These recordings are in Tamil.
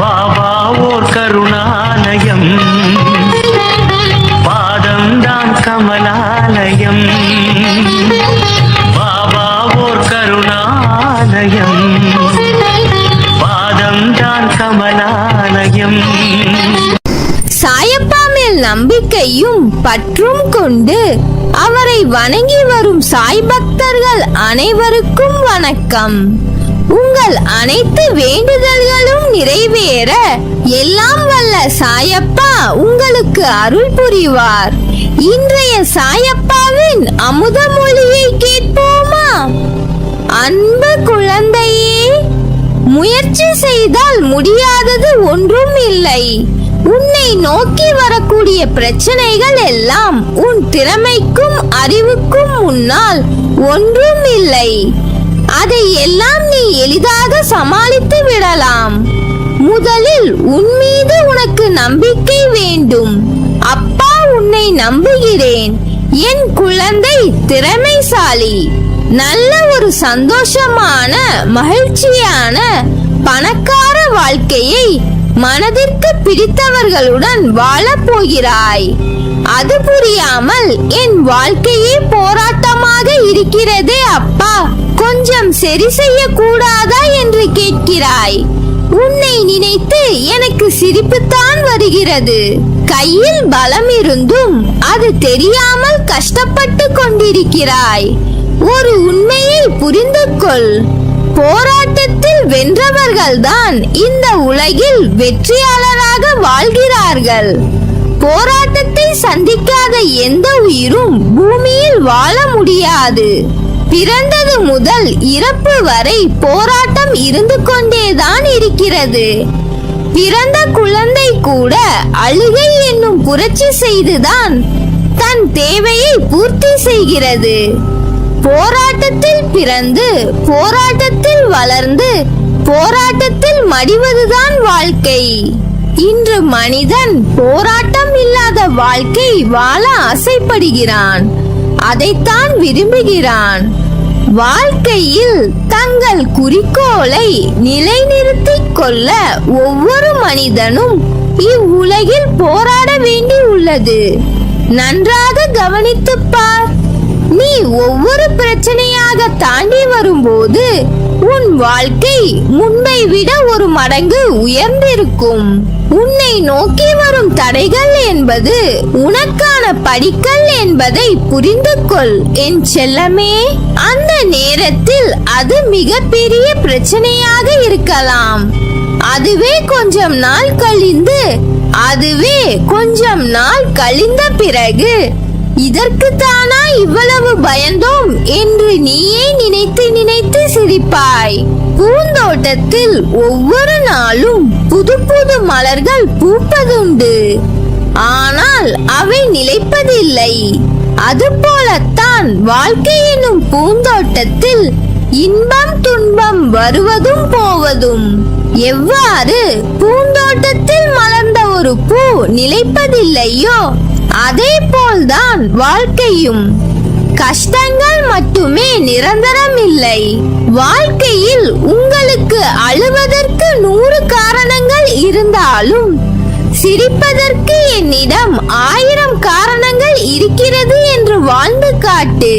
பாபா ஓர் கருணாலயம், பாதம்தான் கமலாலயம். பாபா ஓர் கருணாலயம், பாதம்தான் கமலாலயம். சாயப்பா மேல் நம்பிக்கையும் பற்றும் கொண்டு அவரை வணங்கி வரும் சாய் பக்தர்கள் அனைவருக்கும் வணக்கம். உங்கள் அனைத்து வேண்டுதல்களும் நிறைவேற எல்லாம் வல்ல சாயப்பா உங்களுக்கு அருள் புரிவார். இன்றைய சாயப்பாவின் அமுத மொழியை கேட்போமா? அன்பு குழந்தையே, முயற்சி செய்தால் முடியாதது ஒன்றும் இல்லை. உன்னை நோக்கி வரக்கூடிய பிரச்சனைகள் எல்லாம் உன் திறமைக்கும் அறிவுக்கும் முன்னால் ஒன்றும் இல்லை. அதை எல்லாம் நீ எளிதாக சமாளித்து விடலாம். முதலில் உன் மீது உனக்கு நம்பிக்கை வேண்டும். அப்பா உன்னை நம்புகிறேன். என் குழந்தை திறமைசாலி. நல்ல ஒரு சந்தோஷமான மகிழ்ச்சியான பணக்கார வாழ்க்கையை மனதிற்கு பிடித்தவர்களுடன் வாழப் போகிறாய். அது புரியாமல் என் வாழ்க்கையே போராட்டமாக இருக்கிறதே அப்பா, கொஞ்சம் சரி செய்ய கூடாதா என்று கேட்கிறாய். உன்னை நினைத்து எனக்கு சிரிப்புத்தான் வருகிறது. கையில் பலம் இருந்தும் அது தெரியாமல் கஷ்டப்பட்டு கொண்டிருக்கிறாய். ஒரு உண்மையை புரிந்து கொள். போராட்டத்தில் வென்றவர்கள்தான் இந்த உலகில் வெற்றியாளராக வாழ்கிறார்கள். போராட்டத்தை சந்திக்காத எந்த உயிரும் பூமியில் வாழ முடியாது. பிறந்தது முதல் இறப்பு வரை போராட்டம் இருந்து கொண்டேதான் இருக்கிறது. பிறந்த குழந்தை கூட அழுகை என்னும் புரட்சி செய்துதான் தன் தேவையை பூர்த்தி செய்கிறது. போராட்டத்தில் பிறந்து போராட்டத்தில் வளர்ந்து போராட்டத்தில் மடிவதுதான் வாழ்க்கை. இன்று மனிதன் போராட்டம் இல்லாத வாழ்க்கை வாழ ஆசைப்படுகிறான். அதைத்தான் விரும்புகிறான். வாழ்க்கையில் தங்கள் குறிக்கோளை நிலைநிறுத்திக் கொள்ள ஒவ்வொரு மனிதனும் இவ்வுலகில் போராட வேண்டி உள்ளது. நன்றாக கவனித்துப் பார். நீ ஒவ்வொரு பிரச்சனையாக தாண்டி வரும்போது உன் வாழ்க்கை முன்பை விட ஒரு மடங்கு உயர்ந்திருக்கும். உன்னை நோக்கி வரும் தடைகள் என்பது உனக்கான படிக்கல் என்பதை புரிந்து கொள் என் செல்லமே. அந்த நேரத்தில் அது மிகப்பெரிய பிரச்சனையாக இருக்கலாம். அதுவே கொஞ்சம் நாள் கழிந்த பிறகு இதற்குத்தானா இவ்வளவு பயந்தோம் என்று நீயே நினைத்து நினைத்து சிரிப்பாய். பூந்தோட்டத்தில் ஒவ்வொரு நாளும் புது புது மலர்கள் பூப்பதுண்டு. ஆனால் அவை நிலைப்பதில்லை. அதுபோலத்தான் வாழ்க்கை எனும் பூந்தோட்டத்தில் இன்பம் துன்பம் வருவதும் போவதும். எவ்வாறு பூந்தோட்டத்தில் மலர்ந்த ஒரு பூ நிலைப்பதில்லையோ அதே போல்தான் வாழ்க்கையும். கஷ்டங்கள் மட்டுமே நிரந்தரம் இல்லை. வாழ்க்கையில் உங்களுக்கு அழுவதற்கு 100 காரணங்கள் இருந்தாலும் சிரிப்பதற்கு என்னிடம் 1000 காரணங்கள் இருக்கிறது என்று வாழ்ந்து காட்டு.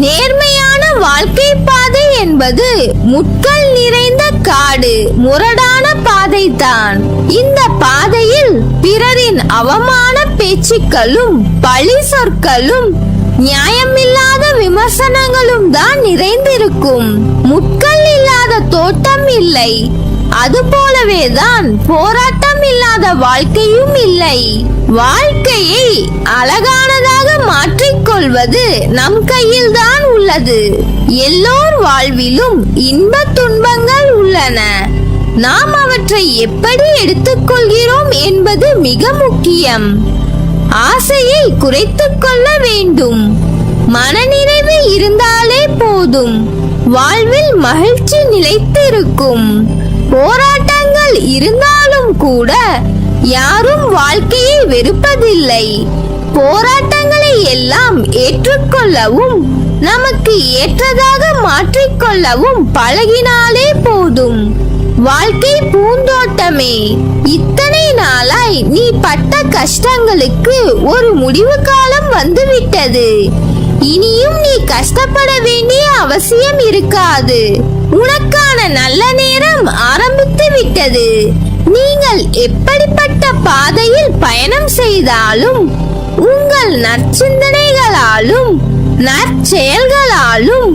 நேர்மையான வாழ்க்கை பாதை என்பது முட்கள் நிறைந்த காடு, முரடான பாதைதான். இந்த பாதையில் பிறரின் அவமான பேச்சுக்களும் பழி சொற்களும் நியாயமில்லாத விமர்சனங்களும் தான் நிறைந்திருக்கும். முட்கள் இல்லாத தோட்டம் இல்லை. அதுபோலவேதான் போராட்டம் இல்லாத வாழ்க்கையும் இல்லை. வாழ்க்கையை அழகானதாக மாற்றிக்கொள்வது நம் கையில் தான் உள்ளது. எல்லோர் வாழ்விலும் இன்ப துன்பங்கள் உள்ளன. நாம் அவற்றை எப்படி எடுத்துக்கொள்கிறோம் என்பது மிக முக்கியம். ஆசையை குறைத்துக் கொள்ள வேண்டும். மனநிறைவு இருந்தாலே போதும். வாழ்வில் மகிழ்ச்சி நிலைத்திருக்கும். போராட்டங்கள் இருந்தாலும் கூட யாரும் வாழ்க்கையை வெறுப்பதில்லை. போராட்டங்களை எல்லாம் ஏற்றுக்கொள்ளவும் நமக்கு ஏற்றதாக மாற்றிக்கொள்ளவும் பழகினாலே போதும். வாழ்க்கை பூந்தோட்டமே, இத்தனை நாளாய் நீ பட்ட கஷ்டங்களுக்கு ஒரு முடிவு காலம் வந்துவிட்டது. இனியும் நீ கஷ்டப்பட வேண்டிய அவசியம் இருக்காது. உனக்கான நல்ல நேரம் ஆரம்பித்து விட்டது. நீங்கள் எப்படிப்பட்ட பாதையில் பயணம் செய்தாலும் உங்கள் நற்சிந்தனைகளாலும் நற்செயல்களாலும்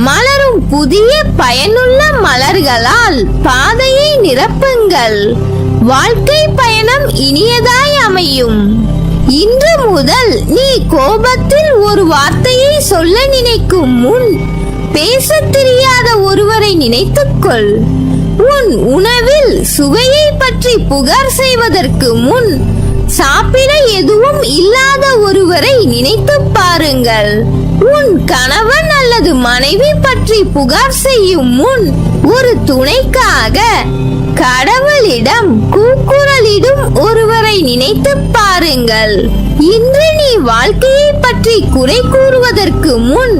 மலரும் புதிய பயனுள்ள மலர்களால் பாதையை நிரப்புங்கள். வாழ்க்கை பயணம் இனியதாய் அமையும். இன்று முதல் நீ கோபத்தில் ஒரு வார்த்தையை சொல்ல நினைக்கும் முன் பேசத் தெரியாத ஒருவரை நினைத்துக்கொள். உன் உணவில் சுவையை பற்றி புகார் செய்வதற்கு முன் சாப்பிட எதுவும் இல்லாத ஒருவரை நினைத்து பாருங்கள். உன் கணவன் அல்லது மனைவி பற்றி புகார் செய்யும் முன் ஒரு துணைக்காக கடவுளிடம் கூக்குரலிடும் ஒருவரை நினைத்து பாருங்கள். இன்று நீ வாழ்க்கையை பற்றி குறை கூறுவதற்கு முன்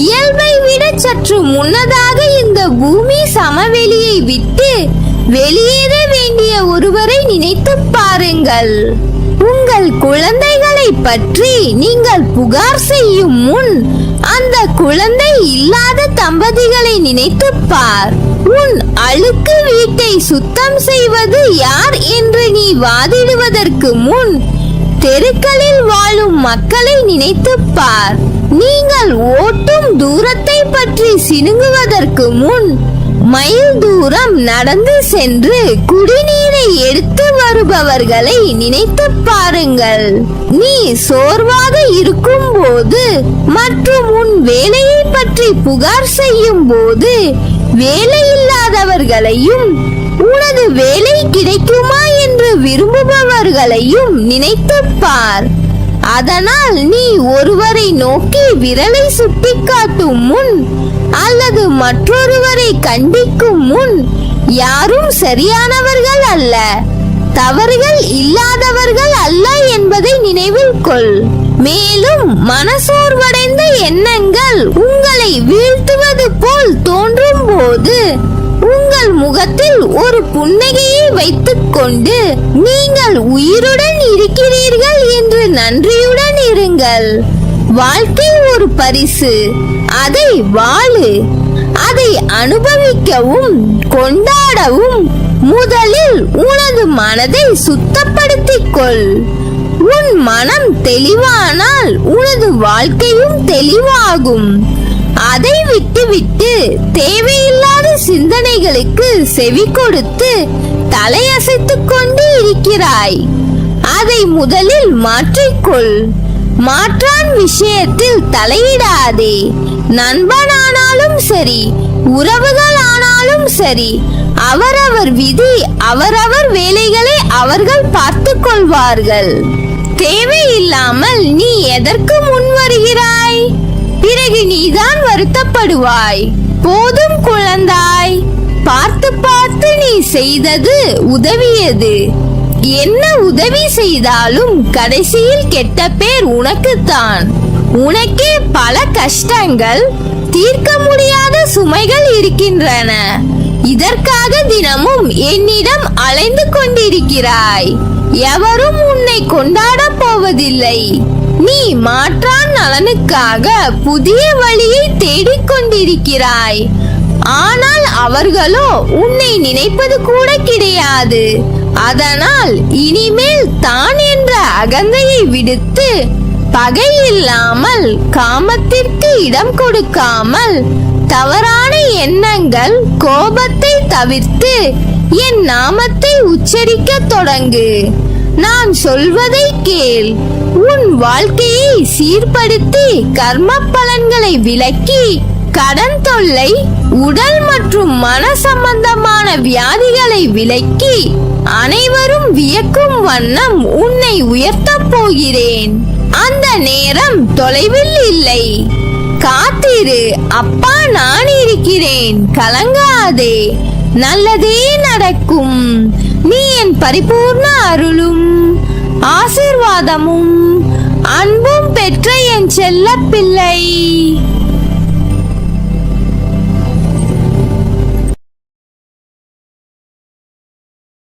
இயல்பை விட சற்று முன்னதாக இந்த பூமி சமவெளியை விட்டு வெளியேற வேண்டிய ஒருவரை நினைத்து பாருங்கள். உங்கள் குழந்தைகளை பற்றி நீங்கள் புகார் செய்யும் முன் அந்த குழந்தை இல்லாத தம்பதிகளை நினைத்து பார். உன் அழுக்கு வீட்டை சுத்தம் செய்வது யார் என்று நீ வாதிடுவதற்கு முன் தெருக்களில் வாழும் மக்களை நினைத்து பார். நீங்கள் ஓட்டும் தூரத்தை பற்றி சினுங்குவதற்கு முன் மைல் தூரம் நடந்து சென்று குடிநீரை எடுத்து வருபவர்களை நினைத்து பாருங்கள். நீ சோர்வாக இருக்கும் போது மற்றும் உன் வேலையை பற்றி புகார் செய்யும் போது வேலையில்லாதவர்களையும் உனது வேலை கிடைக்குமா என்று விரும்புபவர்களையும் நினைத்து பார். அதனால் நீ ஒருவரை நோக்கி விரலை சுட்டிக்காட்டும் முன் அல்லது மற்றொருவரை கண்டிக்கும் முன் யாரும் சரியானவர்கள் அல்ல, தவறுகள் இல்லாதவர்கள் அல்ல என்பதை நினைவில் கொள். மேலும் மனசோர்வடைந்த எண்ணங்கள் உங்களை வீழ்த்துவது போல் தோன்றும் போது உங்கள் முகத்தில் ஒரு புன்னகையை வைத்துக் கொண்டு நீங்கள் உயிருடன் இருக்கிறீர்கள் என்று நன்றியுடன் இருங்கள். வாழ்க்கை ஒரு பரிசு, அதை வாழு. அதை அனுபவிக்கவும் கொண்டாடவும் முதலில் உனது மனதை சுத்தப்படுத்திக் கொள். உன் மனம் தெளிவானால் உனது வாழ்க்கையும் தெளிவாகும். அதை விட்டுவிட்டு தேவையில்லாத சிந்தனைகளுக்கு செவி கொடுத்து தலையசைத்துக் கொண்டு இருக்கிறாய். அதை முதலில் மாற்றிக்கொள். மாற்றான் விஷயத்தில் தலையிடாதே. நண்பனானாலும் சரி, உறவுகள் ஆனாலும் சரி, அவரவர் விதி, அவரவர் வேலைகளை அவர்கள் பார்த்துக் கொள்வார்கள். தேவையில்லாமல் நீ எதற்கு முன் வருகிறாய்? பிறகு நீதான் வருத்தப்படுவாய். போதும் குழந்தாய், பார்த்து பார்த்து நீ செய்தது உதவியது. என்ன உதவி செய்தாலும் கடைசியில் கெட்ட பேர் உனக்குத்தான். உனக்கே பல கஷ்டங்கள், தீர்க்க முடியாத சுமைகள் இருக்கின்றன. இதற்காக தினமும் என்னிடம் அலைந்து கொண்டிருக்கிறாய். எவரும் உன்னை கொண்டாடப் போவதில்லை. நீ மாற்றான் நலனுக்காக புதிய வழியை தேடிக்கொண்டிருக்கிறாய். ஆனால் அவர்களோ உன்னை நினைப்பது கூட கிடையாது. அதனால் இனிமேல் தான் என்ற அகந்தையை விடுத்து பகை இல்லாமல், காமத்திற்கு இடம் கொடுக்காமல், தவறான எண்ணங்கள், கோபத்தை தவிர்த்து என் நாமத்தை உச்சரிக்க தொடங்கு. நான் சொல்வதை கேள். உன் வாழ்க்கையை சீர்படுத்தி கர்ம பலன்களை விலக்கி கடன் தொல்லை, உடல் மற்றும் மன சம்பந்தமான வியாதிகளை விலக்கி அனைவரும் வியக்கும் வண்ணம் உன்னை உயர்த்தப் போகிறேன். அந்த நேரம் தொலைவில் இல்லை. காத்திரு. அப்பா, நான் இருக்கிறேன். கலங்காதே. நல்லதே நடக்கும். நீ என் பரிபூர்ண அருளும் ஆசீர்வாதமும் அன்பும் பெற்ற என் செல்ல பிள்ளை.